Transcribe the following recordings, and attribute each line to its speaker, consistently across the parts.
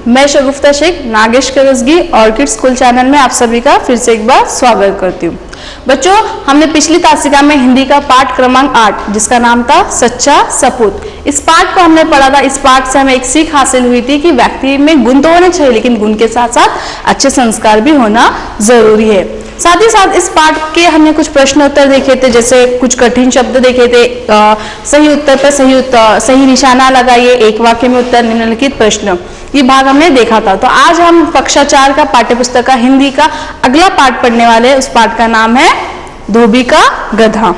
Speaker 1: मैं Shagufta Shaikh Nagesh Karasgi orchid school channel में आप सभी का फिर से एक बार स्वागत करती हूँ। बच्चों, हमने पिछली तासिका में हिंदी का पाठ क्रमांक 8 जिसका नाम था सच्चा सपूत, इस पाठ को हमने पढ़ा था। इस पाठ से हमें एक सीख हासिल हुई थी कि व्यक्ति में गुण तो होने चाहिए, लेकिन गुण के साथ साथ अच्छे संस्कार भी होना जरूरी है। साथ ही साथ इस पाठ के हमने कुछ प्रश्न उत्तर देखे थे, जैसे कुछ कठिन शब्द देखे थे, सही उत्तर पर सही निशाना लगाइए, एक वाक्य में उत्तर, निम्नलिखित प्रश्न, ये भाग हमने देखा था। तो आज हम कक्षा 4 का पाठ्यपुस्तक का हिंदी का अगला पाठ पढ़ने वाले हैं। उस पाठ का नाम है धोबी का गधा।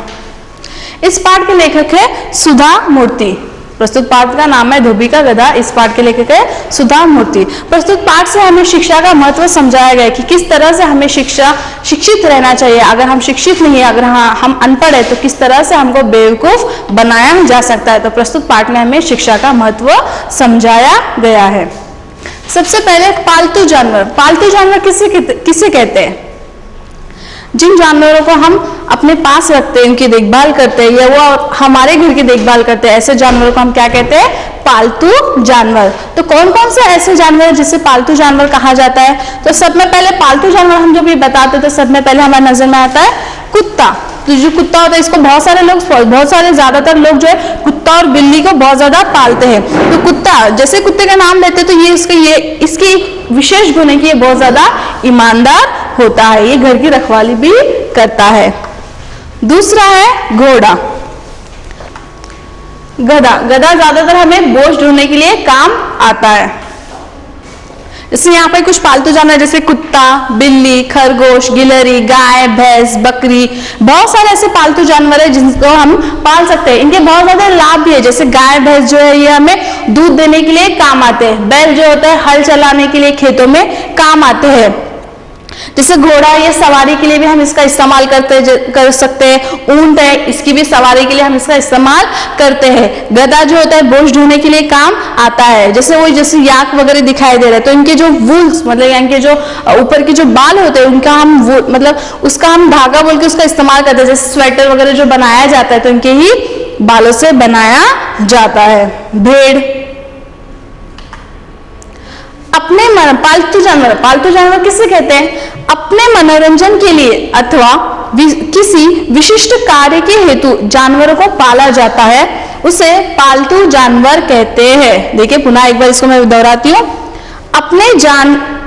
Speaker 1: इस पाठ के लेखक है सुधा मूर्ति। प्रस्तुत पाठ का नाम है धोबी का गधा। इस पाठ के लेखक है सुधा मूर्ति। प्रस्तुत पाठ से हमें शिक्षा का महत्व समझाया गया कि किस तरह से हमें शिक्षित रहना चाहिए। अगर हम शिक्षित नहीं है, अगर हम अनपढ़ है, तो किस तरह से हमको बेवकूफ बनाया जा सकता है। तो प्रस्तुत पाठ में हमें शिक्षा का महत्व समझाया गया है। सबसे पहले पालतू जानवर। पालतू जानवर किसे कहते हैं? जिन जानवरों को हम अपने पास रखते हैं, उनकी देखभाल करते हैं, या वो हमारे घर की देखभाल करते हैं, ऐसे जानवरों को हम क्या कहते हैं? पालतू जानवर। तो कौन कौन से ऐसे जानवर हैं जिसे पालतू जानवर कहा जाता है? तो सब में पहले पालतू जानवर हम जब भी बताते हैं तो सब में पहले हमारे नजर में आता है कुत्ता। तो जो कुत्ता होता है, इसको बहुत सारे ज्यादातर लोग जो है कुत्ता और बिल्ली को बहुत ज्यादा पालते हैं। तो कुत्ता, जैसे कुत्ते का नाम लेते हैं तो इसकी विशेष गुण है कि ये बहुत ज्यादा ईमानदार होता है, ये घर की रखवाली भी करता है। दूसरा है घोड़ा। गधा ज्यादातर हमें बोझ ढोने के लिए काम आता है। जैसे यहाँ पे कुछ पालतू जानवर जैसे कुत्ता, बिल्ली, खरगोश, गिलहरी, गाय, भैंस, बकरी, बहुत सारे ऐसे पालतू जानवर है जिनको हम पाल सकते हैं। इनके बहुत ज्यादा लाभ भी है। जैसे गाय भैंस जो है ये हमें दूध देने के लिए काम आते हैं। बैल जो होता है हल चलाने के लिए खेतों में काम आते हैं। जैसे घोड़ा, ये सवारी के लिए भी हम इसका इस्तेमाल कर सकते हैं। ऊंट है, इसकी भी सवारी के लिए हम इसका इस्तेमाल करते हैं। गधा जो होता है बोझ ढोने के लिए काम आता है। जैसे याक वगैरह दिखाई दे रहे हैं, तो इनके जो वूल्स मतलब इनके जो ऊपर के जो बाल होते हैं उनका उसका हम धागा बोल के उसका इस्तेमाल करते हैं। जैसे स्वेटर वगैरह जो बनाया जाता है तो इनके ही बालों से बनाया जाता है। भेड़, पालतू जानवर किसे कहते हैं? अपने मनोरंजन के लिए अथवा किसी विशिष्ट कार्य के हेतु जानवरों को पाला जाता है, उसे पालतू जानवर कहते हैं। देखिए पुनः एक बार इसको मैं दोहराती हूँ।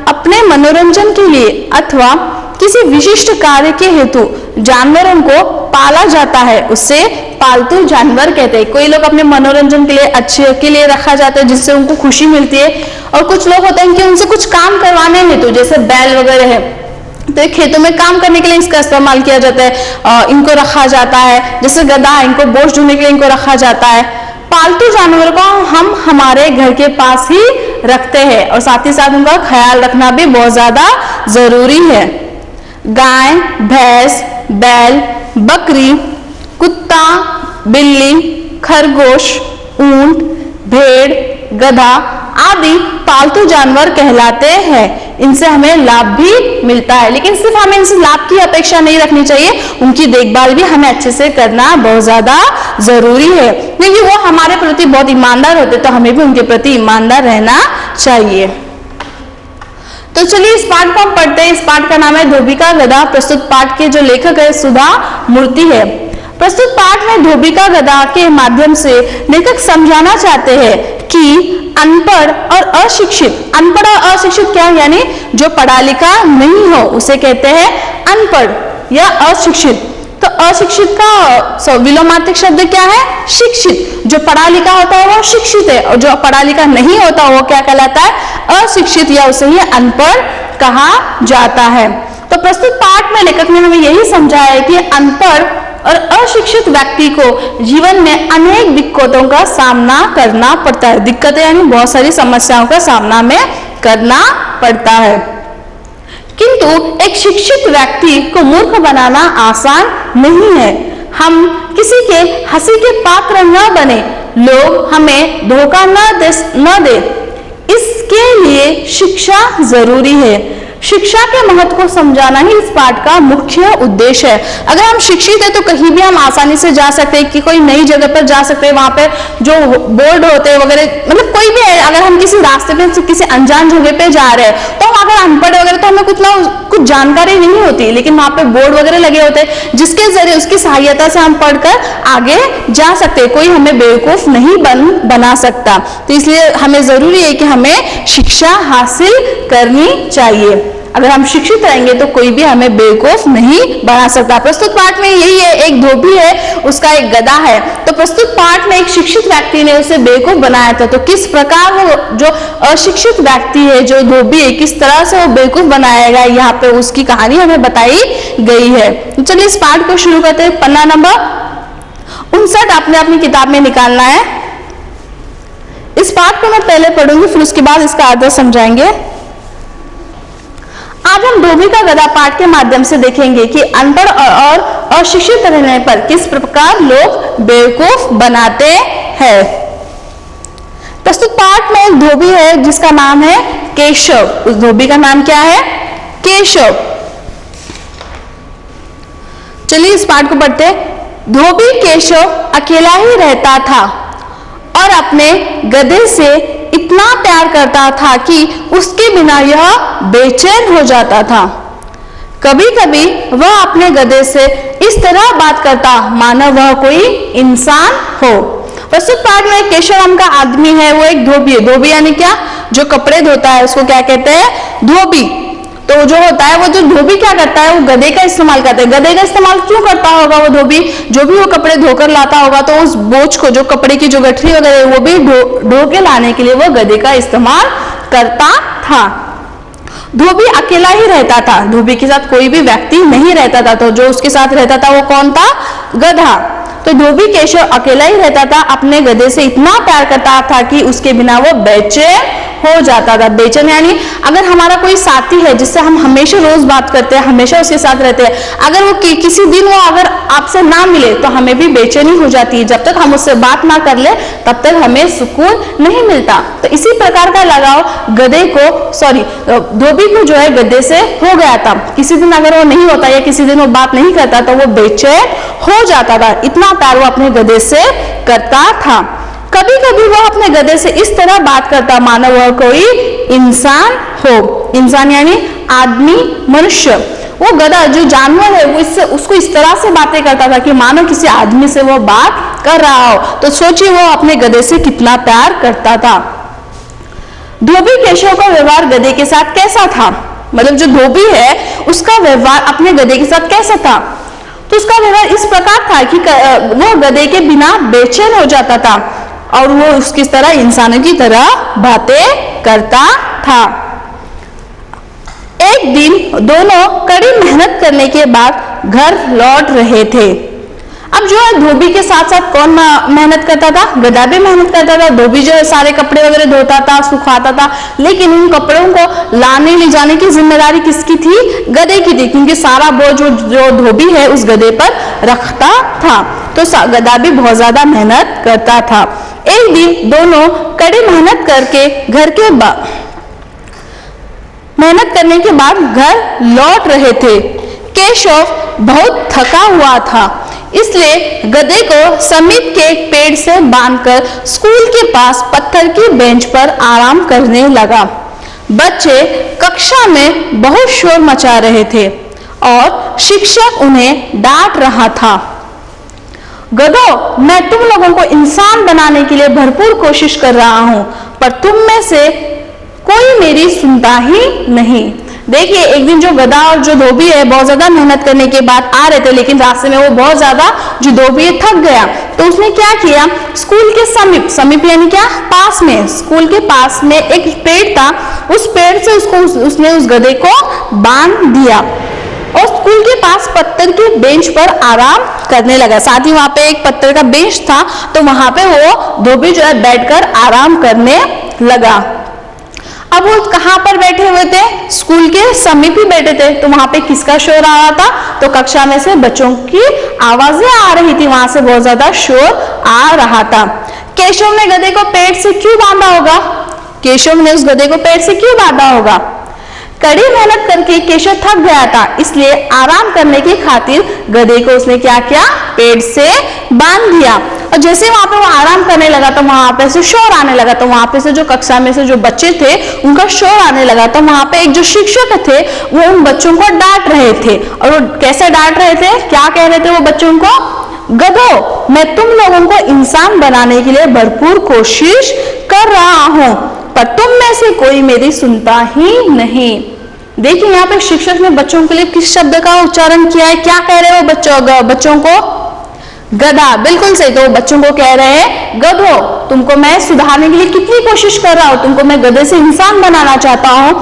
Speaker 1: अपने मनोरंजन के लिए अथवा किसी विशिष्ट कार्य के हेतु जानवरों को पाला जाता है, उससे पालतू जानवर कहते हैं। कोई लोग अपने मनोरंजन के लिए अच्छे के लिए रखा जाता है जिससे उनको खुशी मिलती है, और कुछ लोग होते हैं कि उनसे कुछ काम करवाने हेतु, जैसे बैल वगैरह है तो खेतों में काम करने के लिए इसका इस्तेमाल किया जाता है, इनको रखा जाता है। जैसे गधा, इनको बोझ ढोने के लिए इनको रखा जाता है। पालतू जानवर को हम हमारे घर के पास ही रखते हैं और साथ ही साथ उनका ख्याल रखना भी बहुत ज्यादा जरूरी है। गाय, भैंस, बैल, बकरी, कुत्ता, बिल्ली, खरगोश, ऊंट, भेड़, गधा आदि पालतू जानवर कहलाते हैं। इनसे हमें लाभ भी मिलता है, लेकिन सिर्फ हमें इनसे लाभ की अपेक्षा नहीं रखनी चाहिए, उनकी देखभाल भी हमें अच्छे से करना बहुत ज्यादा जरूरी है, क्योंकि वो हमारे प्रति बहुत ईमानदार होते, तो हमें भी उनके प्रति ईमानदार रहना चाहिए। तो चलिए इस पाठ को हम पढ़ते हैं। इस पाठ का नाम है धोबी का गधा। प्रस्तुत पाठ के जो लेखक है सुधा मूर्ति है। प्रस्तुत पाठ में धोबी का गधा के माध्यम से लेखक समझाना चाहते हैं कि अनपढ़ और अशिक्षित क्या, यानी जो पढ़ा लिखा नहीं हो उसे कहते हैं अनपढ़ या अशिक्षित। तो अशिक्षित का विलोमार्थिक शब्द क्या है? शिक्षित। जो पढ़ा लिखा होता है वो शिक्षित है, और जो पढ़ा लिखा नहीं होता वो क्या कहलाता है? अशिक्षित, या उसे ही अनपढ़ कहा जाता है। तो प्रस्तुत पाठ में लेखक ने हमें यही समझाया है कि अनपढ़ और अशिक्षित व्यक्ति को जीवन में अनेक दिक्कतों का सामना करना पड़ता है। दिक्कतें यानी बहुत सारी समस्याओं का सामना में करना पड़ता है, किंतु एक शिक्षित व्यक्ति को मूर्ख बनाना आसान नहीं है। हम किसी के हंसी के पात्र न बने, लोग हमें धोखा न दे, इसके लिए शिक्षा जरूरी है। शिक्षा के महत्व को समझाना ही इस पाठ का मुख्य उद्देश्य है। अगर हम शिक्षित है तो कहीं भी हम आसानी से जा सकते हैं, कि कोई नई जगह पर जा सकते हैं, वहां पे जो बोर्ड होते हैं वगैरह, मतलब कोई भी है, अगर हम किसी रास्ते पे किसी अनजान जगह पे जा रहे हैं तो हम अगर अनपढ़ वगैरह तो हमें कुछ जानकारी नहीं होती, लेकिन वहां पे बोर्ड वगैरह लगे होते हैं जिसके जरिए उसकी सहायता से हम पढ़कर आगे जा सकते हैं। कोई हमें बेवकूफ नहीं बना सकता। तो इसलिए हमें जरूरी है कि हमें शिक्षा हासिल करनी चाहिए। अगर हम शिक्षित रहेंगे तो कोई भी हमें बेवकूफ नहीं बना सकता। प्रस्तुत पाठ में यही है, एक धोबी है, उसका एक गधा है। तो प्रस्तुत पाठ में एक शिक्षित व्यक्ति ने उसे बेवकूफ बनाया था, तो किस प्रकार वो जो अशिक्षित व्यक्ति है, जो धोबी है, किस तरह से वो बेवकूफ बनाएगा, यहाँ पे उसकी कहानी हमें बताई गई है। तो चलिए इस पाठ को शुरू करते हैं। पन्ना नंबर 59 आपने अपनी किताब में निकालना है। इस पाठ को मैं पहले पढ़ूंगी, फिर उसके बाद इसका अर्थ समझाएंगे। आज हम धोबी का गधा पाठ के माध्यम से देखेंगे कि अनपढ़ और अशिक्षित रहने पर किस प्रकार लोग बेवकूफ बनाते हैं। प्रस्तुत पाठ में एक धोबी है जिसका नाम है केशव। उस धोबी का नाम क्या है? केशव। चलिए इस पाठ को पढ़ते हैं। धोबी केशव अकेला ही रहता था और अपने गधे से इतना प्यार करता था कि उसके बिना यह बेचैन हो जाता था। कभी कभी वह अपने गधे से इस तरह बात करता मानो वह कोई इंसान हो। प्रस्तुत पाठ में केशव नाम का आदमी है, वो एक धोबी है। धोबी यानी क्या? जो कपड़े धोता है उसको क्या कहते हैं? धोबी। तो जो होता है वो जो धोबी क्या करता है, वो गधे का इस्तेमाल करता है। गधे का इस्तेमाल क्यों करता होगा वो धोबी? जो भी वो कपड़े धोकर लाता होगा तो उस बोझ को, जो कपड़े की जो गठरी वगैरह वो भी ढो के लाने के लिए वो गधे का इस्तेमाल करता था। धोबी अकेला ही रहता था, धोबी के साथ कोई भी व्यक्ति नहीं रहता था। तो जो उसके साथ रहता था वो कौन था? गधा। तो धोबी केशव अकेला ही रहता था, अपने गधे से इतना प्यार करता था कि उसके बिना वो बेचैन हो जाता था। बेचैन यानी अगर हमारा कोई साथी है जिससे हम हमेशा रोज बात करते हैं, हमेशा उसके साथ रहते हैं, अगर वो किसी दिन वो अगर आपसे ना मिले तो हमें भी बेचैनी हो जाती है। जब तक हम उससे बात ना कर ले तब तक हमें सुकून नहीं मिलता। तो इसी प्रकार का लगाव धोबी को जो है गधे से हो गया था। किसी दिन अगर वो नहीं होता या किसी दिन वो बात नहीं करता तो वो बेचैन हो जाता था। इतना प्यार वो अपने गधे से करता था। कभी कभी वह अपने गधे से इस तरह बात करता मानो वह कोई इंसान हो। इंसान यानी आदमी, मनुष्य। वो गधा जो जानवर है वो उसको इस तरह से बातें करता था कि मानो किसी आदमी से वो बात कर रहा हो। तो सोचिए वो अपने गधे से कितना प्यार करता था। धोबी केशव का व्यवहार गधे के साथ कैसा था? मतलब जो धोबी है उसका व्यवहार अपने गधे के साथ कैसा था? तो उसका व्यवहार इस प्रकार था कि वो गधे के बिना बेचैन हो जाता था और वो उसकी तरह इंसानों की तरह बातें करता था। एक दिन दोनों कड़ी मेहनत करने के बाद घर लौट रहे थे। अब जो है धोबी के साथ साथ कौन मेहनत करता था? गधा भी मेहनत करता था। धोबी जो है सारे कपड़े वगैरह धोता था, सुखाता था, लेकिन उन कपड़ों को लाने ले जाने की जिम्मेदारी किसकी थी? गधे की थी, क्योंकि सारा बोझ जो धोबी है उस गधे पर रखता था। तो गधा भी बहुत ज्यादा मेहनत करता था। एक दिन दोनों कड़ी मेहनत करने के बाद घर लौट रहे थे। केशव बहुत थका हुआ था, इसलिए गधे को समीप के एक पेड़ से बांधकर स्कूल के पास पत्थर की बेंच पर आराम करने लगा। बच्चे कक्षा में बहुत शोर मचा रहे थे और शिक्षक उन्हें डांट रहा था। गधों, मैं तुम लोगों को इंसान बनाने के लिए भरपूर कोशिश कर रहा हूं, पर तुम में से कोई मेरी सुनता ही नहीं। देखिए एक दिन जो गधा और जो धोबी है बहुत ज्यादा मेहनत करने के बाद आ रहे थे, लेकिन रास्ते में वो बहुत ज्यादा जो धोबी है थक गया। तो उसने क्या किया? स्कूल के समीप यानी क्या? पास में, स्कूल के पास में एक पेड़ था, उस पेड़ से उसने उस गधे को बांध दिया और स्कूल के पास पत्थर की बेंच पर आराम करने लगा। साथ ही वहां पे एक पत्थर का बेंच था, तो वहां पे वो धोबी जो है बैठकर आराम करने लगा। अब वो कहां पर बैठे हुए थे? स्कूल के समीप ही बैठे थे। तो वहां पे किसका शोर आ रहा था? तो कक्षा में से बच्चों की आवाजें आ रही थी, वहां से बहुत ज्यादा शोर आ रहा था। केशव ने गधे को पेड़ से क्यों बांधा होगा? केशव ने उस गधे को पेड़ से क्यों बांधा होगा? कड़ी मेहनत करके केशव थक गया था, इसलिए आराम करने की खातिर गधे को उसने क्या किया, पेड़ से बांध दिया। और जैसे वहां पे वो आराम करने लगा तो वहां पे से शोर आने लगा, तो वहां पे से जो कक्षा में से जो बच्चे थे उनका शोर आने लगा। तो वहां पे एक जो शिक्षक थे वो उन बच्चों को डांट रहे थे। और वो कैसे डांट रहे थे, क्या कह रहे थे वो बच्चों को, गधों, मैं तुम लोगों को इंसान बनाने के लिए भरपूर कोशिश कर रहा हूं, पर तुम में से कोई मेरी सुनता ही नहीं। देखिए यहाँ पे शिक्षक ने बच्चों के लिए किस शब्द का उच्चारण किया है, क्या कह रहे हो बच्चों को, गधा। बिल्कुल सही। तो बच्चों को कह रहे हैं, गधों, तुमको मैं सुधारने के लिए कितनी कोशिश कर रहा हूं, तुमको मैं गधे से इंसान बनाना चाहता हूं,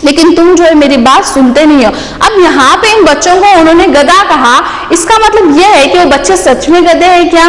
Speaker 1: लेकिन तुम जो है मेरी बात सुनते नहीं हो। अब यहाँ पे इन बच्चों को उन्होंने गधा कहा, इसका मतलब यह है कि वो बच्चे सच में गधे हैं क्या?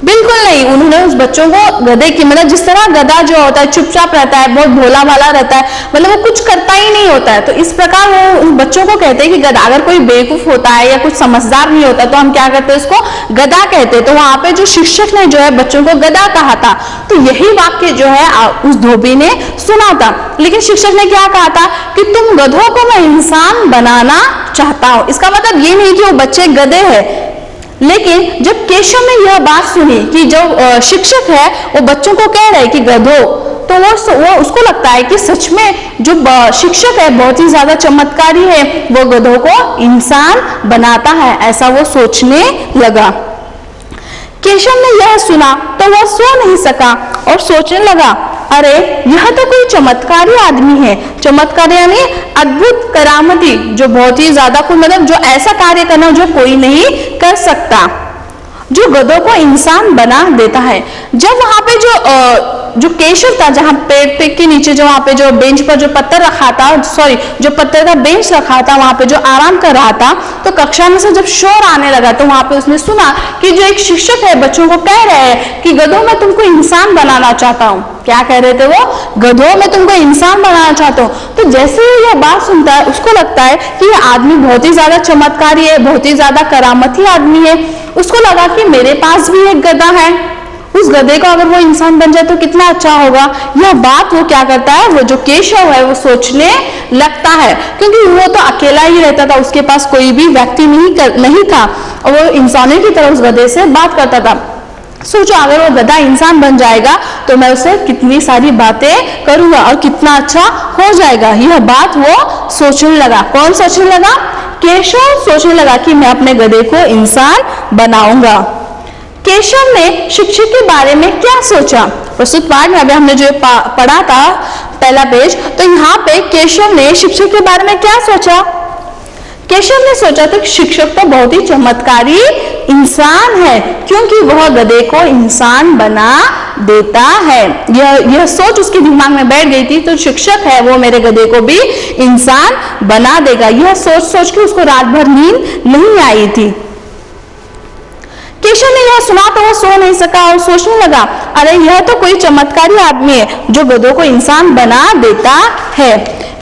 Speaker 1: बिल्कुल नहीं। उन्होंने उस बच्चों को गधे की, मतलब जिस तरह गधा जो होता है चुपचाप रहता है, बहुत भोला भाला रहता है, मतलब वो कुछ करता ही नहीं होता है, तो इस प्रकार वो उन बच्चों को कहते हैं कि गधा। अगर कोई बेवकूफ होता है या कुछ समझदार नहीं होता तो हम क्या करते हैं, उसको गधा कहते हैं। तो वहां पे जो शिक्षक ने जो है बच्चों को गधा कहा था, तो यही वाक्य जो है उस धोबी ने सुना था। लेकिन शिक्षक ने क्या कहा था कि तुम गधों को मैं इंसान बनाना चाहता हूं। इसका मतलब ये नहीं कि वो बच्चे गधे हैं। लेकिन जब केशव ने यह बात सुनी कि जो शिक्षक है वो बच्चों को कह रहे हैं कि गधों, तो वो उसको लगता है कि सच में जो शिक्षक है बहुत ही ज्यादा चमत्कारी है, वो गधों को इंसान बनाता है, ऐसा वो सोचने लगा। केशव ने यह सुना तो वह सो नहीं सका और सोचने लगा, अरे यह तो कोई चमत्कारी आदमी है। चमत्कारी यानी अद्भुत, करामती, जो बहुत ही ज्यादा कोई, मतलब जो ऐसा कार्य करना जो कोई नहीं कर सकता, जो गधों को इंसान बना देता है। जब वहां पे जो केशव था, जहां पेड़ के नीचे जो वहां पे जो बेंच पर जो पत्थर रखा था, जो पत्थर का बेंच रखा था, वहां पे जो आराम कर रहा था, तो कक्षा में से जब शोर आने लगा तो वहां पे उसने सुना कि जो एक शिक्षक है बच्चों को कह रहे हैं कि गधों मैं तुमको इंसान बनाना चाहता हूँ। क्या कह रहे थे वो, गधों मैं तुमको इंसान बनाना चाहता हूँ। तो जैसे ही यह बात सुनता है उसको लगता है कि यह आदमी बहुत ही ज्यादा चमत्कारी है, बहुत ही ज्यादा करामती आदमी है। उसको लगा कि मेरे पास भी एक गधा है, उस गधे को अगर वो इंसान बन जाए तो कितना अच्छा होगा। यह बात वो क्या करता है, वो जो केशव है वो सोचने लगता है, क्योंकि वो तो अकेला ही रहता था, उसके पास कोई भी व्यक्ति नहीं था, और वो इंसानों की तरह उस गधे से बात करता था। सोचो अगर वो गधा इंसान बन जाएगा तो मैं उससे कितनी सारी बातें करूंगा और कितना अच्छा हो जाएगा। यह बात वो सोचने लगा। कौन सोचने लगा, केशव सोचने लगा कि मैं अपने गधे को इंसान बनाऊंगा। केशव ने शिक्षक के बारे में क्या सोचा, प्रस्तुत पाठ में अभी हमने जो पढ़ा था पहला पेज, तो यहाँ पे केशव ने शिक्षक के बारे में क्या सोचा। केशव ने सोचा था कि शिक्षक तो बहुत ही चमत्कारी इंसान है, क्योंकि वह गधे को इंसान बना देता है। यह सोच उसके दिमाग में बैठ गई थी, तो शिक्षक है वो मेरे गधे को भी इंसान बना देगा। यह सोच सोच के उसको रात भर नींद नहीं आई थी। केशव ने यह सुना तो वो सो नहीं सका और सोचने लगा, अरे यह तो कोई चमत्कारी आदमी है जो गधों को इंसान बना देता है।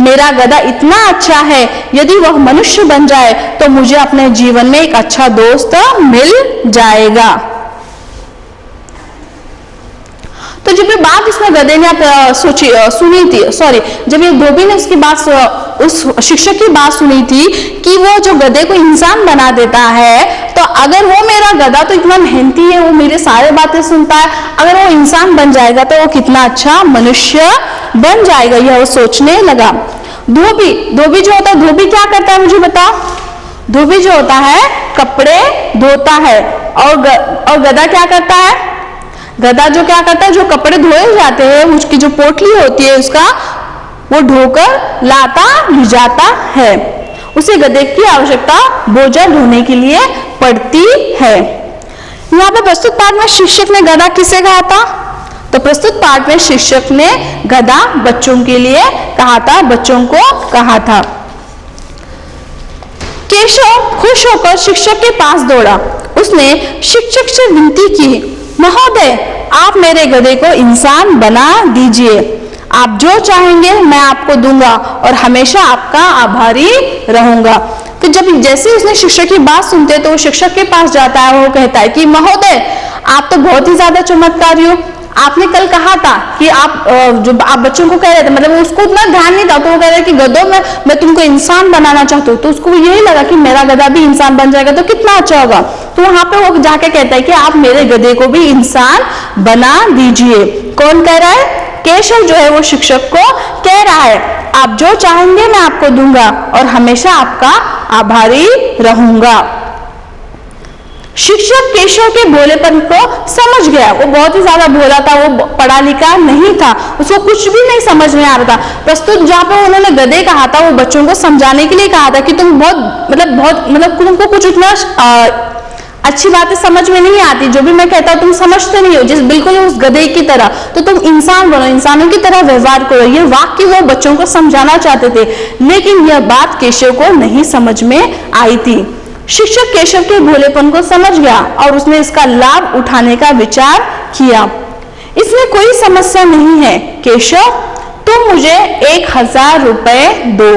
Speaker 1: मेरा गधा इतना अच्छा है, यदि वह मनुष्य बन जाए तो मुझे अपने जीवन में एक अच्छा दोस्त मिल जाएगा। तो जब ये बात उसने गधे ने सुनी थी, जब ये धोबी ने उसकी बात, उस शिक्षक की बात सुनी थी कि वो जो गधे को इंसान बना देता है, तो अगर वो मेरा गधा तो इतना मेहनती है, वो मेरे सारे बातें सुनता है, अगर वो इंसान बन जाएगा तो वो कितना अच्छा मनुष्य बन जाएगा, यह वो सोचने लगा। धोबी जो होता है, धोबी क्या करता है मुझे बताओ। धोबी जो होता है कपड़े धोता है, और गधा क्या करता है, गधा जो क्या करता है, जो कपड़े धोए जाते हैं उसकी जो पोटली होती है उसका वो ढोकर लाता ले जाता है। उसे गधे की आवश्यकता बोझा ढोने के लिए पड़ती है। यहाँ पे प्रस्तुत पाठ में शिक्षक ने गधा किसे कहा था, तो प्रस्तुत पाठ में शिक्षक ने गधा बच्चों के लिए कहा था, बच्चों को कहा था। केशव खुश होकर शिक्षक के पास दौड़ा। उसने शिक्षक से विनती की, महोदय आप मेरे गधे को इंसान बना दीजिए, आप जो चाहेंगे मैं आपको दूंगा और हमेशा आपका आभारी रहूंगा। तो जब जैसे उसने शिक्षक की बात सुनते तो वो शिक्षक के पास जाता है, वो कहता है कि महोदय आप तो बहुत ही ज्यादा चमत्कारी हो, आपने कल कहा था कि आप जो आप बच्चों को कह रहे थे, मतलब उसको उतना ध्यान नहीं था, तो वो कह रहे कि गधों में मैं तुमको इंसान बनाना चाहता हूँ, तो उसको यही लगा कि मेरा गधा भी इंसान बन जाएगा तो कितना अच्छा होगा। तो वहां पे वो जाके कहता है कि आप मेरे गधे को भी इंसान बना दीजिए। कौन कह रहा है? केशव जो है वो शिक्षक को कह रहा है, आप जो चाहेंगे मैं आपको दूंगा और हमेशा आपका आभारी रहूंगा। शिक्षक केशव के भोलेपन को समझ गया। वो बहुत ही ज्यादा भोला था, वो पढ़ा लिखा नहीं था, उसको कुछ भी नहीं समझ में आ रहा था। प्रस्तुत जहां पर उन्होंने गधे कहा था, वो बच्चों को समझाने के लिए कहा था कि तुम बहुत तुमको कुछ उतना अच्छी बातें समझ में नहीं आती, जो भी मैं कहता हूं तुम समझते नहीं हो, जिस बिल्कुल उस गधे की तरह, तो तुम इंसान बनो, इंसानों की तरह व्यवहार करो। ये वाक्य वो बच्चों को समझाना चाहते थे, लेकिन यह बात केशव को नहीं समझ में आई थी। शिक्षक केशव के भोलेपन को समझ गया और उसने इसका लाभ उठाने का विचार किया। इसमें कोई समस्या नहीं है केशव, तुम मुझे 1000 रुपए दो,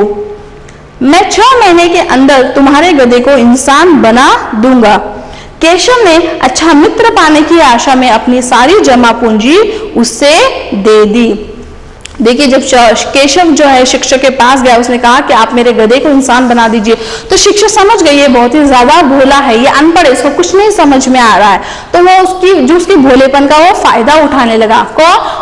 Speaker 1: मैं 6 महीने के अंदर तुम्हारे गधे को इंसान बना दूंगा। केशव ने अच्छा मित्र पाने की आशा में अपनी सारी जमा पूंजी उससे दे दी। देखिए, जब केशव जो है शिक्षक के पास गया, उसने कहा कि आप मेरे गधे को इंसान बना दीजिए, तो शिक्षक समझ गई ये बहुत ही ज्यादा भोला है, ये अनपढ़ है, इसको कुछ नहीं समझ में आ रहा है। तो वो उसकी भोलेपन का वो फायदा उठाने लगा।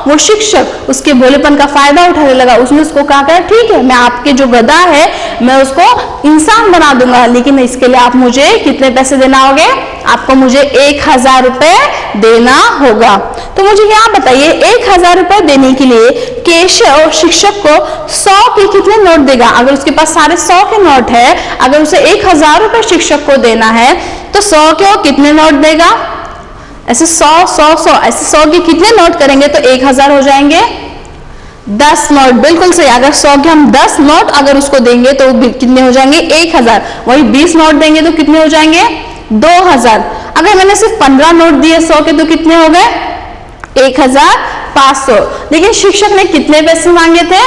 Speaker 1: वो शिक्षक उसके भोलेपन का फायदा उठाने लगा। उसने उसको कहा, ठीक है, मैं आपके जो गधा है मैं उसको इंसान बना दूंगा, लेकिन इसके लिए आप मुझे कितने पैसे देना होंगे? आपको मुझे 1000 रुपए देना होगा। तो मुझे यहाँ बताइए, 1000 रुपए देने के लिए केशव शिक्षक को 100 के कितने नोट देगा? अगर उसके पास सारे 100 के नोट है, अगर उसे 1000 रुपए शिक्षक को देना है, तो 100 के वो कितने नोट देगा? ऐसे 100 ऐसे 100 के कितने नोट करेंगे तो 1000 हो जाएंगे? 10 नोट। बिल्कुल सही। अगर 100 के हम 10 नोट अगर उसको देंगे तो कितने हो जाएंगे? 1000। वही 20 नोट देंगे तो कितने हो जाएंगे? 2000। अगर मैंने सिर्फ 15 नोट दिए 100 के तो कितने हो गए? 1500। लेकिन शिक्षक ने कितने पैसे मांगे थे?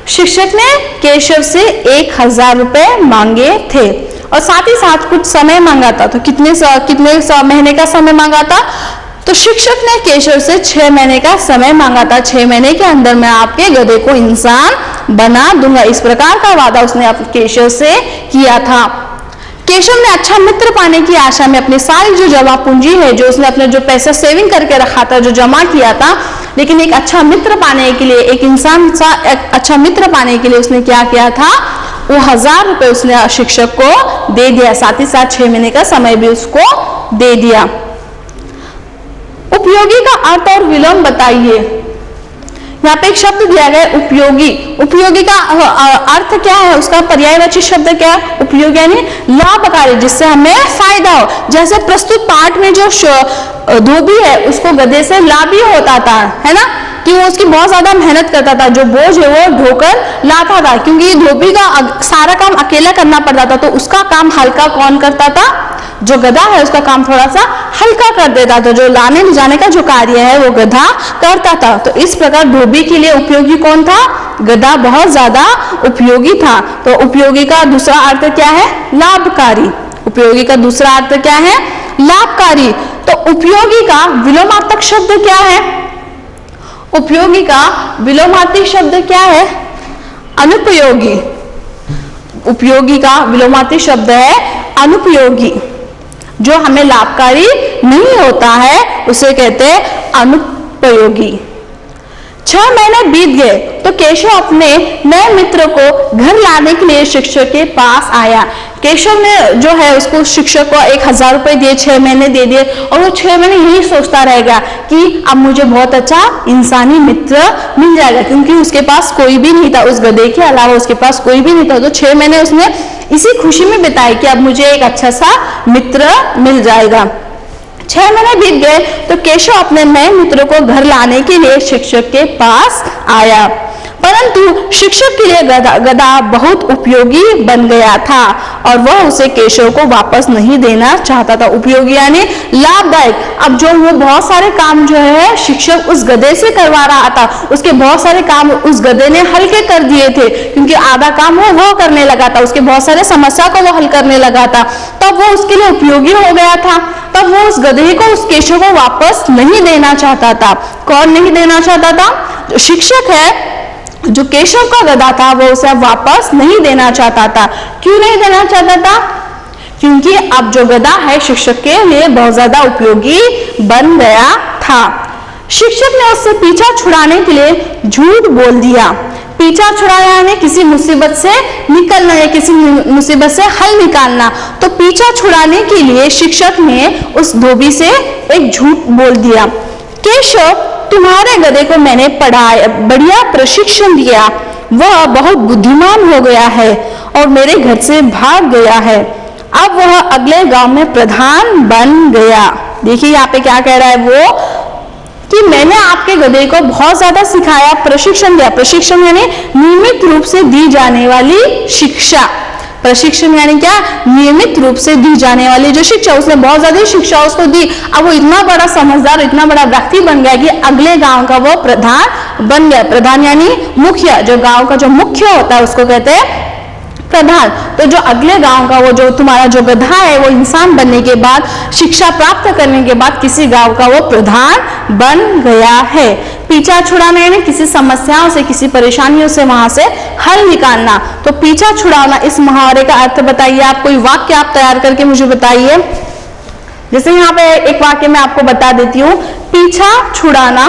Speaker 1: शिक्षक ने केशव से 1000 रुपए मांगे थे और साथ ही साथ कुछ समय मांगा था। तो कितने महीने का समय मांगा था? तो शिक्षक ने केशव से 6 महीने का समय मांगा था। 6 महीने के अंदर मैं आपके गधे को इंसान बना दूंगा, इस प्रकार का वादा उसने केशव से किया था। केशव ने अच्छा मित्र पाने की आशा में अपनी सारी जो जमा पूंजी है, जो उसने अपने जो पैसा सेविंग करके रखा था, जो जमा किया था, लेकिन एक अच्छा मित्र पाने के लिए, एक इंसान सा अच्छा मित्र पाने के लिए उसने क्या किया था? वो 1000 रुपए उसने शिक्षक को दे दिया, साथ ही साथ 6 महीने का समय भी उसको दे दिया। उपयोगी का अर्थ और विलोम बताइए। यहाँ पे एक शब्द दिया गया है उपयोगी। उपयोगी का अर्थ क्या है? उसका पर्यायवाची शब्द क्या है? उपयोगी यानी लाभकारी, जिससे हमें फायदा हो। जैसे प्रस्तुत पाठ में जो धोबी है उसको गधे से लाभ ही होता था, है ना, कि वो उसकी बहुत ज्यादा मेहनत करता था, जो बोझ है वो ढोकर लाता था, क्योंकि धोबी का सारा काम अकेला करना पड़ता था, तो उसका काम हल्का कौन करता था? जो गधा है उसका काम थोड़ा सा हल्का कर देता था, जो लाने ले जाने का जो कार्य है वो गधा करता था। तो इस प्रकार धोबी के लिए उपयोगी कौन था? गधा बहुत ज्यादा उपयोगी था। तो उपयोगी का दूसरा अर्थ क्या है? लाभकारी। उपयोगी का दूसरा अर्थ क्या है? लाभकारी। तो उपयोगी का विलोमार्थक शब्द क्या है? उपयोगी का विलोमार्थक शब्द क्या है? अनुपयोगी। उपयोगी का विलोमार्थक शब्द है अनुपयोगी। जो हमें लाभकारी नहीं होता है उसे कहते हैं अनुपयोगी। 6 महीने बीत गए तो केशव अपने नए मित्र को घर लाने के लिए शिक्षक के पास आया। केशव ने जो है उसको शिक्षक को 1000 रुपए दिए, 6 महीने दे दिए, और वो 6 महीने यही सोचता रहेगा कि अब मुझे बहुत अच्छा इंसानी मित्र मिल जाएगा, क्योंकि उसके पास कोई भी नहीं था, उस गधे के अलावा उसके पास कोई भी नहीं था। तो 6 महीने उसने इसी खुशी में बिताए कि अब मुझे एक अच्छा सा मित्र मिल जाएगा। 6 महीने बीत गए तो केशव अपने नए मित्र को घर लाने के लिए शिक्षक के पास आया। परंतु शिक्षक के लिए गधा बहुत उपयोगी बन गया था और वह उसे केशव को वापस नहीं देना चाहता था। उपयोगी यानी लाभदायक। अब जो वो बहुत सारे काम जो है शिक्षक उस गधे से करवा रहा था, उसके बहुत सारे काम उस गधे ने हल्के कर दिए थे, क्योंकि आधा काम वो करने लगा था, उसके बहुत सारे समस्या को वो हल करने लगा था, तब वो उसके लिए उपयोगी हो गया था। तब वो उस गधे को, उस केशव को वापस नहीं देना चाहता था। कौन नहीं देना चाहता था? जो शिक्षक है, जो केशव का गधा था, वो उसे वापस नहीं देना चाहता था। क्यों नहीं देना चाहता था? क्योंकि अब जो गधा है शिक्षक के लिए बहुत ज्यादा उपयोगी बन गया था। शिक्षक ने उससे पीछा छुड़ाने के लिए झूठ बोल दिया। पीछा छुड़ाना यानी किसी मुसीबत से निकलना या किसी मुसीबत से हल निकालना। तो पीछा छुड़ाने के लिए शिक्षक ने उस धोबी से एक झूठ बोल दिया। केशव, तुम्हारे गधे को मैंने पढ़ाया, बढ़िया प्रशिक्षण दिया, वह बहुत बुद्धिमान हो गया है और मेरे घर से भाग गया है। अब वह अगले गांव में प्रधान बन गया। देखिए यहाँ पे क्या कह रहा है वो, कि मैंने आपके गधे को बहुत ज्यादा सिखाया, प्रशिक्षण दिया। प्रशिक्षण यानी नियमित रूप से दी जाने वाली शिक्षा। प्रशिक्षण यानी क्या? नियमित रूप से दी जाने वाली जो शिक्षा, उसने बहुत ज्यादा शिक्षा उसको दी। अब वो इतना बड़ा समझदार, इतना बड़ा व्यक्ति बन गया कि अगले गांव का वो प्रधान बन गया। प्रधान यानी मुखिया, जो गांव का जो मुख्य होता है उसको कहते हैं प्रधान। तो जो अगले गांव का वो जो तुम्हारा जो गधा है, वो इंसान बनने के बाद, शिक्षा प्राप्त करने के बाद किसी गांव का वो प्रधान बन गया है। पीछा छुड़ाना यानी किसी समस्याओं से, किसी परेशानियों से वहां से हल निकालना। तो पीछा छुड़ाना, इस मुहावरे का अर्थ बताइए आप। कोई वाक्य आप तैयार करके मुझे बताइए। जैसे यहाँ पे एक वाक्य मैं आपको बता देती हूँ। पीछा छुड़ाना,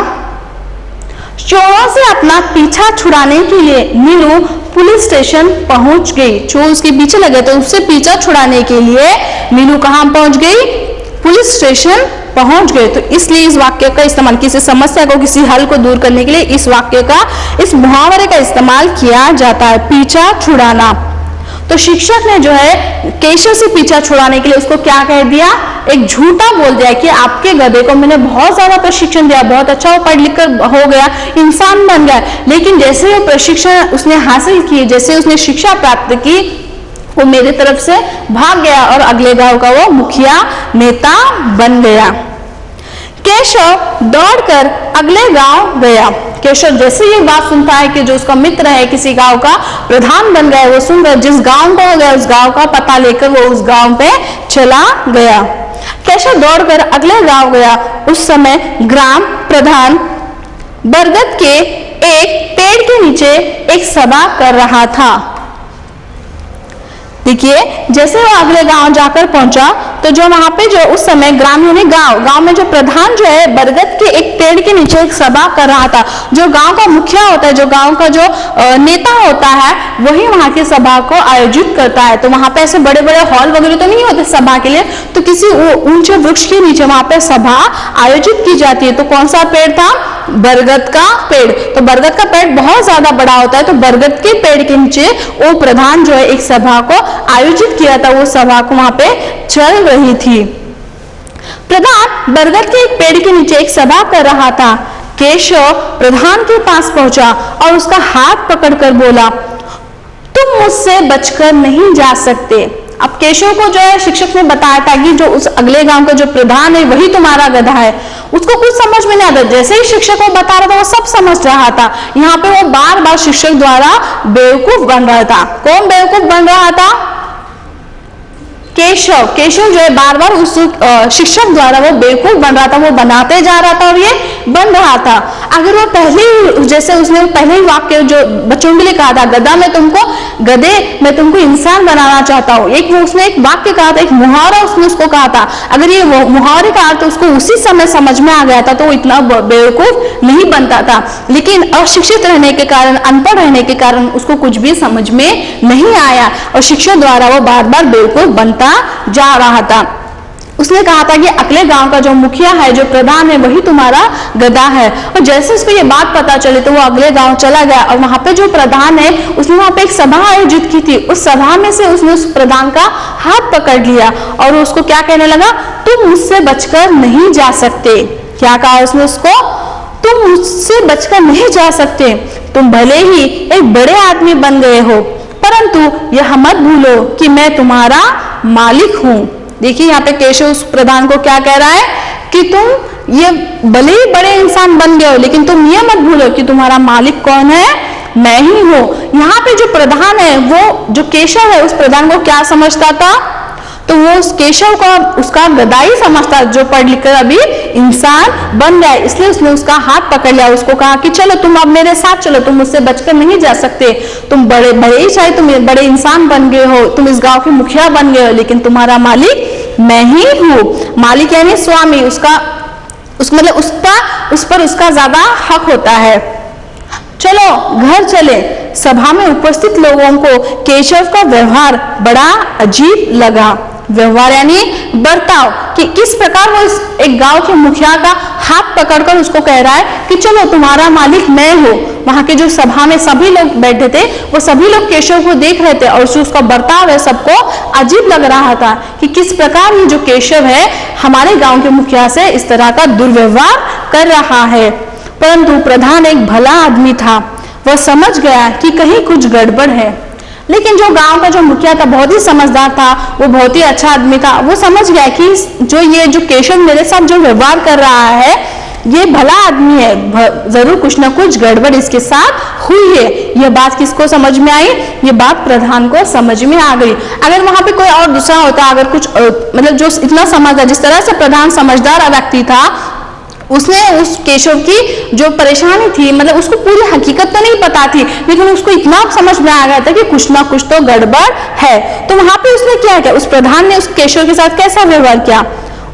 Speaker 1: चोरों से अपना पीछा छुड़ाने के लिए मीनू पुलिस स्टेशन पहुंच गई। चोर उसके पीछे लगे तो उससे पीछा छुड़ाने के लिए मीनू कहां पहुंच गई? पुलिस स्टेशन पहुंच गए। तो इसलिए इस वाक्य का इस्तेमाल, किसी समस्या को, किसी हल को दूर करने के लिए इस वाक्य का, इस मुहावरे का इस्तेमाल किया जाता है, पीछा छुड़ाना। तो शिक्षक ने जो है केशव से पीछा छुड़ाने के लिए उसको क्या कह दिया? एक झूठा बोल दिया कि आपके गधे को मैंने बहुत ज्यादा प्रशिक्षण दिया, बहुत अच्छा वो पढ़ लिख कर हो गया, इंसान बन गया। लेकिन जैसे वो प्रशिक्षण उसने हासिल किए, जैसे उसने शिक्षा प्राप्त की, वो मेरे तरफ से भाग गया और अगले गांव का वो मुखिया नेता बन गया। केशव दौड़कर अगले गांव गया। केशव जैसे ये बात सुनता है कि जो उसका मित्र है किसी गांव का प्रधान बन गया, वो सुनकर जिस गांव को हो गया उस गांव का पता लेकर वो उस गांव पे चला गया। केशव दौड़कर अगले गांव गया। उस समय ग्राम प्रधान बरगद के एक पेड़ के नीचे एक सभा कर रहा था। देखिए, जैसे वो अगले गांव जाकर पहुंचा तो जो वहां पे जो उस समय ग्राम यानी गांव में जो प्रधान जो है बरगद के एक पेड़ के नीचे एक सभा कर रहा था। जो गांव का मुखिया होता है, जो गांव का जो नेता होता है, वही वहां की सभा को आयोजित करता है। तो वहां पे ऐसे बड़े बड़े हॉल वगैरह तो नहीं होते सभा के लिए, तो किसी ऊंचे वृक्ष के नीचे वहां पे सभा आयोजित की जाती है। तो कौन सा पेड़ था? बरगद का पेड़। तो बरगद का पेड़ बहुत ज्यादा बड़ा होता है, तो बरगद के पेड़ के नीचे वो प्रधान जो है एक सभा को आयोजित किया था। वो सभा को वहां पे चल रही थी। प्रधान बरगद के एक पेड़ के नीचे एक सभा कर रहा था। केशव प्रधान के पास पहुंचा और उसका हाथ पकड़कर बोला, तुम मुझसे बचकर नहीं जा सकते। अब केशव को जो है शिक्षक ने बताया था कि जो उस अगले गांव का जो प्रधान है वही तुम्हारा गधा है। उसको कुछ समझ में नहीं आता। जैसे ही शिक्षक को बता रहा था वो सब समझ रहा था। यहाँ पे वो बार बार शिक्षक द्वारा बेवकूफ बन रहा था। कौन बेवकूफ बन रहा था? केशव। केशव जो है बार बार उस शिक्षक द्वारा वो बेवकूफ बन रहा था, वो बनाते जा रहा था और ये बन रहा था। अगर वो पहले, जैसे उसने पहले ही वाक्य जो बच्चों के लिए कहा था, गधा मैं तुमको, गधे मैं तुमको इंसान बनाना चाहता हूँ, एक उसने एक वाक्य कहा था, एक मुहावरा उसने उसको कहा था। अगर ये मुहावरे का अर्थ उसको उसी समय समझ में आ गया था तो वो इतना बेवकूफ नहीं बनता था। लेकिन अशिक्षित रहने के कारण, अनपढ़ रहने के कारण उसको कुछ भी समझ में नहीं आया और शिक्षक द्वारा वो बार बार बेवकूफ बनता जा रहा था। उसने कहा था कि अगले गांव का जो मुखिया है, जो प्रधान है, वही तुम्हारा गधा है। और जैसे उसको ये बात पता चली तो वो अगले गांव चला गया और वहां पे जो प्रधान है उसने वहां पे एक सभा आयोजित की थी। उस सभा में से उसने उस प्रधान का हाथ पकड़ लिया और उसको क्या कहने लगा? तुम मुझसे बचकर नहीं जा सकते। क्या कहा उसने उसको? तुम मुझसे बचकर नहीं जा सकते। तुम भले ही एक बड़े आदमी बन गए हो, परंतु यह मत भूलो कि मैं तुम्हारा मालिक हूं। देखिए यहाँ पे केशव उस प्रधान को क्या कह रहा है कि तुम ये भले ही बड़े इंसान बन गए हो, लेकिन तुम ये मत भूलो कि तुम्हारा मालिक कौन है, मैं ही हूं। यहाँ पे जो प्रधान है, वो जो केशव है, उस प्रधान को क्या समझता था? तो वो उस केशव को उसका गधा ही समझता, जो पढ़ लिख कर अभी इंसान बन गया, इसलिए उसने उसका हाथ पकड़ लिया, उसको कहा कि चलो तुम अब मेरे साथ चलो, तुम मुझसे बचकर नहीं जा सकते, तुम बड़े भले ही चाहे तुम बड़े इंसान बन गए हो, तुम इस गांव के मुखिया बन गए हो, लेकिन तुम्हारा मालिक मैं ही हूँ। मालिक यानी स्वामी, उसका मतलब उस पर उसका ज्यादा हक होता है। चलो घर चले। सभा में उपस्थित लोगों को केशव का व्यवहार बड़ा अजीब लगा। व्यवहार यानी बर्ताव, कि किस प्रकार वो इस एक गांव के मुखिया का हाथ पकड़कर उसको कह रहा है कि चलो तुम्हारा मालिक मैं हूँ। वहां के जो सभा में सभी लोग बैठे थे, वो सभी लोग केशव को देख रहे थे और जो उसका बर्ताव है सबको अजीब लग रहा था कि किस प्रकार ये जो केशव है हमारे गांव के मुखिया से इस तरह का दुर्व्यवहार कर रहा है। परंतु प्रधान एक भला आदमी था, वह समझ गया कि कहीं कुछ गड़बड़ है। लेकिन जो गांव का जो मुखिया था बहुत ही समझदार था, वो बहुत ही अच्छा आदमी था, वो समझ गया कि जो केशव मेरे साथ जो व्यवहार कर रहा है ये भला आदमी है, जरूर कुछ ना कुछ गड़बड़ इसके साथ हुई है। यह बात किसको समझ में आई? ये बात प्रधान को समझ में आ गई। अगर वहां पे कोई और दूसरा होता, अगर कुछ मतलब जो इतना समझदार, जिस तरह से प्रधान समझदार व्यक्ति था, उसने उस केशव की जो परेशानी थी, मतलब उसको पूरी हकीकत तो नहीं पता थी, लेकिन उसको इतना समझ में आ गया था कि कुछ ना कुछ तो गड़बड़ है। तो वहां पे उसने क्या किया? उस प्रधान ने उस केशव के साथ कैसा व्यवहार किया?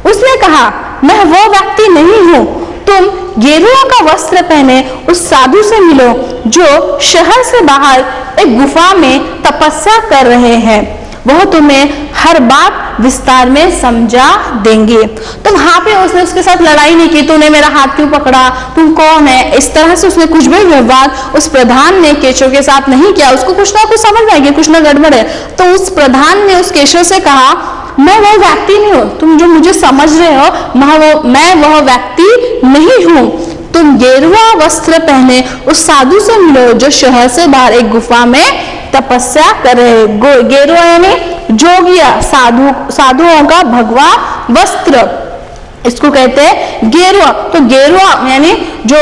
Speaker 1: उसने कहा, मैं वो व्यक्ति नहीं हूं, तुम गेरुआ का वस्त्र पहने उस साधु से मिलो जो शहर से बाहर एक गुफा में तपस्या कर रहे हैं, वह तुम्हें हर बात विस्तार में समझा देंगे। तो वहां पे उसने उसके साथ लड़ाई नहीं की, तूने मेरा हाथ क्यों पकड़ा, तुम कौन है, इस तरह से उसने कुछ भी व्यवहार उस प्रधान ने केशव के साथ नहीं किया। उसको कुछ ना कुछ समझ आएगी, कुछ ना गड़बड़ है। तो उस प्रधान ने उस केशव से कहा, मैं वो व्यक्ति नहीं हूं, तुम जो मुझे समझ रहे हो, मैं वह व्यक्ति नहीं हूं। तुम गेरुआ वस्त्र पहने उस साधु से मिलो जो शहर से बाहर एक गुफा में तपस्या कर रहे। गेरुआ यानी जोगिया, साधुओं का भगवा वस्त्र, इसको कहते हैं गेरुआ। तो गेरुआ यानी जो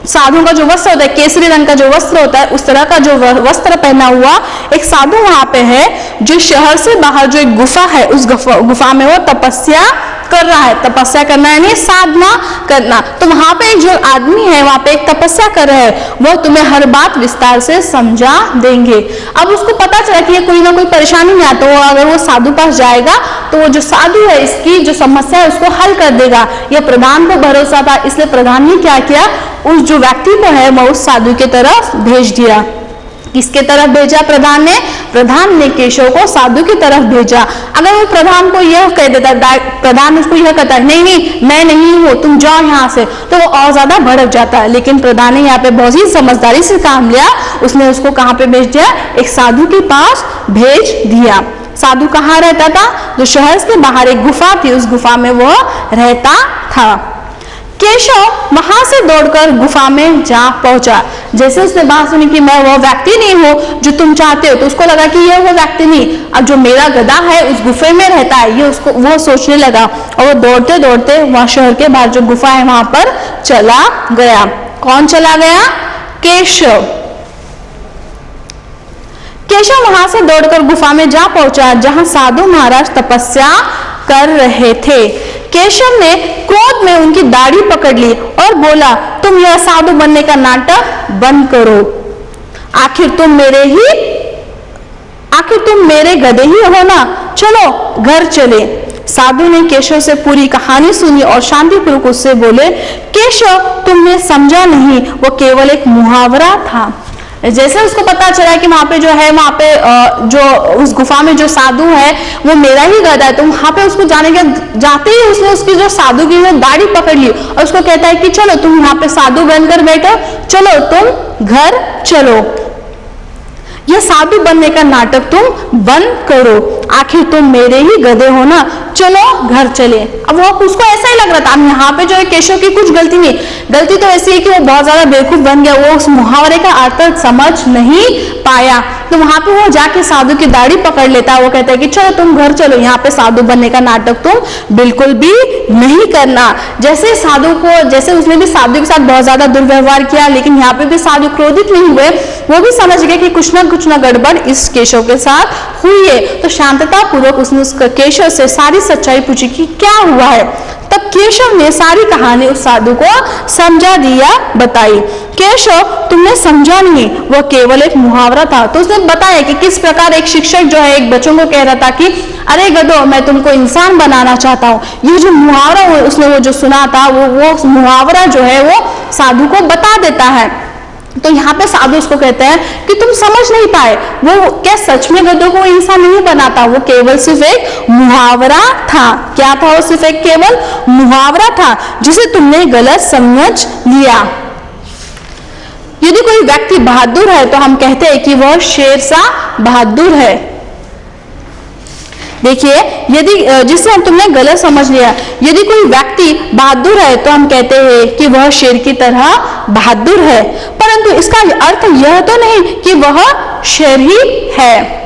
Speaker 1: साधुओं का जो वस्त्र होता है, केसरी रंग का जो वस्त्र होता है, उस तरह का जो वस्त्र पहना हुआ एक साधु वहां पे है, जो शहर से बाहर जो एक गुफा है, उस गुफा में वो तपस्या कर रहा है। तपस्या करना यानी साधना करना। तो वहां पे जो आदमी है, वहां पे एक तपस्या कर रहे हैं, वो तुम्हें हर बात विस्तार से समझा देंगे। अब उसको पता चला कि ये कोई ना कोई परेशानी में आता, तो अगर वो साधु पास जाएगा तो वो जो साधु है इसकी जो समस्या है उसको हल कर देगा। यह प्रधान को भरोसा था, इसलिए प्रधान ने क्या किया, उस जो व्यक्ति को है वो उस साधु की तरफ भेज दिया। किसके तरफ भेजा? प्रधान ने। प्रधान ने केशव को साधु की तरफ भेजा। अगर वो प्रधान को यह कह देता, प्रधान उसको यह कहता है, नहीं नहीं मैं नहीं हूं, तुम जाओ यहाँ से, तो वो और ज्यादा भड़क जाता है। लेकिन प्रधान ने यहाँ पे बहुत ही समझदारी से काम लिया। उसने उसको कहाँ पे भेज दिया? एक साधु के पास भेज दिया। साधु कहाँ रहता था? जो शहर से बाहर एक गुफा थी, उस गुफा में वो रहता था। केशव वहां से दौड़कर गुफा में जा पहुंचा। जैसे उसने बात सुनी कि मैं वो व्यक्ति नहीं हूं जो तुम चाहते हो, तो उसको लगा कि यह वो व्यक्ति नहीं, अब जो मेरा गधा है उस गुफे में रहता है, ये उसको वो सोचने लगा। और वो दौड़ते दौड़ते वहां शहर के बाहर जो गुफा है वहां पर चला गया। कौन चला गया? केशव। केशव वहां से दौड़कर गुफा में जा पहुंचा जहां साधु महाराज तपस्या कर रहे थे। केशव ने क्रोध में उनकी दाढ़ी पकड़ ली और बोला, तुम यह साधु बनने का नाटक बंद करो। आखिर तुम मेरे गधे ही हो ना, चलो घर चले। साधु ने केशव से पूरी कहानी सुनी और शांतिपूर्वक उससे बोले, केशव तुमने समझा नहीं, वो केवल एक मुहावरा था। जैसे उसको पता चला कि वहां पे जो है, वहां पे जो उस गुफा में जो साधु है वो मेरा ही गधा है, तो वहां पे उसको जाते ही उसने उसकी जो साधु की दाढ़ी पकड़ ली और उसको कहता है कि चलो तुम यहाँ पे साधु बनकर बैठो, चलो तुम घर चलो। यह साधु बनने का नाटक तुम बंद करो, आखिर तुम मेरे ही गधे हो ना, चलो घर चले। अब वो उसको ऐसा ही लग रहा था। अब यहाँ पे जो है केशव की कुछ गलती नहीं, गलती तो ऐसी है कि वो बहुत ज्यादा बेवकूफ बन गया, वो उस मुहावरे का अर्थ समझ नहीं पाया। तो वहां पे वो जाके साधु की दाढ़ी पकड़ लेता है, वो कहता है कि चलो तुम घर चलो, यहाँ पे साधु बनने का नाटक तुम बिल्कुल भी नहीं करना। जैसे साधु को, जैसे उसने भी साधु के साथ बहुत ज्यादा दुर्व्यवहार किया, लेकिन यहाँ पे भी साधु क्रोधित नहीं हुए, वो भी समझ गए कि कुछ ना गड़बड़ इस केशव के साथ हुई है। तो शांतता पूर्वक उसने उस केशव से सारी सच्चाई पूछी कि क्या हुआ है। तब केशव ने सारी कहानी उस साधु को समझा दिया, बताई। केशव, तुमने समझा नहीं, वह केवल एक मुहावरा था। तो उसने बताया कि किस प्रकार एक शिक्षक जो है एक बच्चों को कह रहा था कि अरे गधो, मैं तुमको इंसान बनाना चाहता हूँ। ये जो मुहावरा उसने वो जो सुना था, वो मुहावरा जो है वो साधु को बता देता है। तो यहाँ पे साधु उसको कहते हैं कि तुम समझ नहीं पाए, वो क्या सच में गधों को इंसान नहीं बनाता, वो केवल सिर्फ एक मुहावरा था। क्या था वो? सिर्फ एक केवल मुहावरा था जिसे तुमने गलत समझ लिया। यदि कोई व्यक्ति बहादुर है तो हम कहते हैं कि वह शेर सा बहादुर है। देखिए, यदि जिसे तुमने गलत समझ लिया, यदि कोई व्यक्ति बहादुर है तो हम कहते हैं कि वह शेर की तरह बहादुर है, परंतु इसका अर्थ यह तो नहीं कि वह शेर ही है।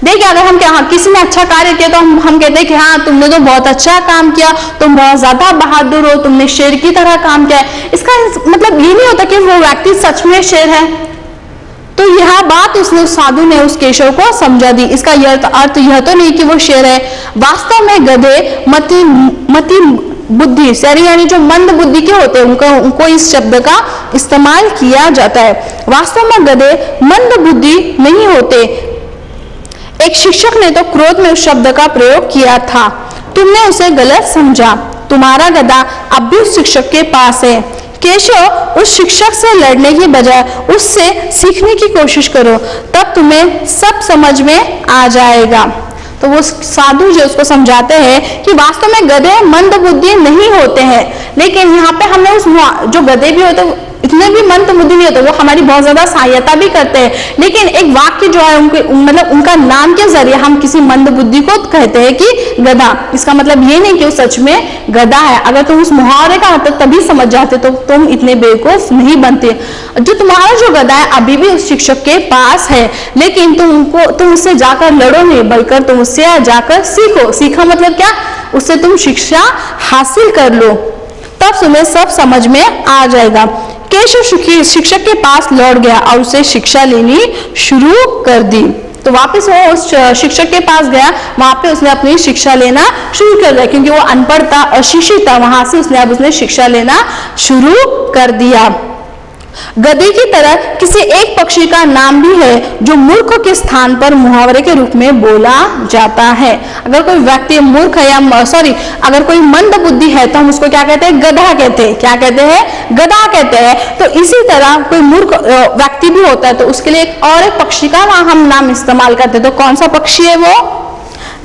Speaker 1: देखिए, अगर हम क्या किसी ने अच्छा कार्य किया तो हम कहते हैं कि हाँ, तुमने तो बहुत अच्छा काम किया, तुम बहुत ज्यादा बहादुर हो, तुमने शेर की तरह काम किया। इसका मतलब ये नहीं होता कि वो व्यक्ति सच में शेर है। तो यह बात उसने साधु ने उस केशव को समझा दी। इसका अर्थ यह तो नहीं कि वो शेर है। वास्तव में गधे मति बुद्धि यानी जो मंद बुद्धि के होते हैं उनको इस शब्द का इस्तेमाल किया जाता है। वास्तव में गधे मंद बुद्धि नहीं होते। एक शिक्षक ने तो क्रोध में उस शब्द का प्रयोग किया था, तुमने उसे गलत समझा। तुम्हारा गधा अब भी उस शिक्षक के पास है। केशव, उस शिक्षक से लड़ने की बजाय उससे सीखने की कोशिश करो, तब तुम्हें सब समझ में आ जाएगा। तो वो साधु जो उसको समझाते हैं कि वास्तव में गधे मंद बुद्धि नहीं होते हैं, लेकिन यहाँ पे हमें उस जो गधे भी होते हैं इतने भी मंद बुद्धि नहीं होते, वो हमारी बहुत ज्यादा सहायता भी करते हैं, लेकिन एक वाक्य जो है उनके मतलब उनका नाम के जरिए हम किसी मंद बुद्धि को कहते हैं कि गधा। इसका मतलब ये नहीं कि वो सच में गधा है। अगर तुम उस मुहावरे का मतलब तभी समझ जाते तो तुम इतने बेवकूफ नहीं बनते। जो तुम्हारा जो गधा है अभी भी उस शिक्षक के पास है, लेकिन तुम उससे जाकर लड़ो नहीं, बल्कि तुम उससे जाकर सीखो। सीखा मतलब क्या? उससे तुम शिक्षा हासिल कर लो, तब तुम्हें सब समझ में आ जाएगा। केशव शिक्षक के पास लौट गया और उसे शिक्षा लेनी शुरू कर दी। तो वापस वो उस शिक्षक के पास गया, वहां पे उसने अपनी शिक्षा लेना शुरू कर दिया, क्योंकि वो अनपढ़ था, अशिक्षित था। वहां से उसने शिक्षा लेना शुरू कर दिया। गधे की तरह किसी एक पक्षी का नाम भी है जो मूर्ख के स्थान पर मुहावरे के रूप में बोला जाता है। अगर कोई व्यक्ति मूर्ख है या अगर कोई मंद बुद्धि है तो हम उसको क्या कहते हैं? गधा कहते हैं। क्या कहते हैं? गधा कहते हैं। तो इसी तरह कोई मूर्ख व्यक्ति भी होता है तो उसके लिए एक पक्षी का हम नाम इस्तेमाल करते हैं। तो कौन सा पक्षी है वो?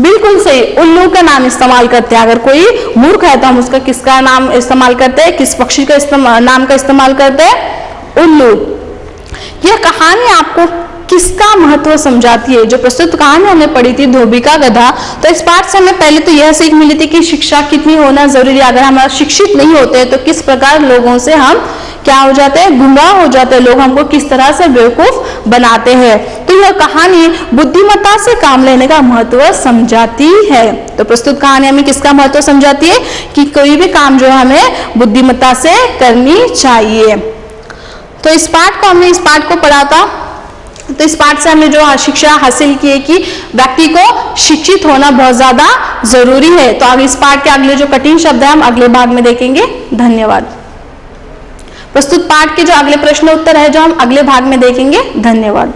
Speaker 1: बिल्कुल सही, उल्लू का नाम इस्तेमाल करते हैं। अगर कोई मूर्ख है तो हम उसका किसका नाम इस्तेमाल करते हैं? किस पक्षी का नाम का इस्तेमाल करते हैं? उल्लू। यह कहानी आपको किसका महत्व समझाती है? जो प्रस्तुत कहानी हमने पढ़ी थी धोबी का गधा, तो इस पाठ से हमें पहले तो यह सीख मिली थी कि शिक्षा कितनी होना जरूरी है। अगर हम शिक्षित नहीं होते तो किस प्रकार लोगों से हम क्या हो जाते हैं? गुमराह हो जाते हैं। लोग हमको किस तरह से बेवकूफ बनाते हैं। तो यह कहानी बुद्धिमत्ता से काम लेने का महत्व समझाती है। तो प्रस्तुत कहानी हमें किसका महत्व समझाती है? कि कोई भी काम जो हमें बुद्धिमत्ता से करनी चाहिए। तो इस पाठ को पढ़ा था। तो इस पाठ से हमने जो शिक्षा हासिल की है कि व्यक्ति को शिक्षित होना बहुत ज्यादा जरूरी है। तो अब इस पाठ के अगले जो कठिन शब्द है हम अगले भाग में देखेंगे। धन्यवाद। प्रस्तुत पाठ के जो अगले प्रश्न उत्तर है जो हम अगले भाग में देखेंगे। धन्यवाद।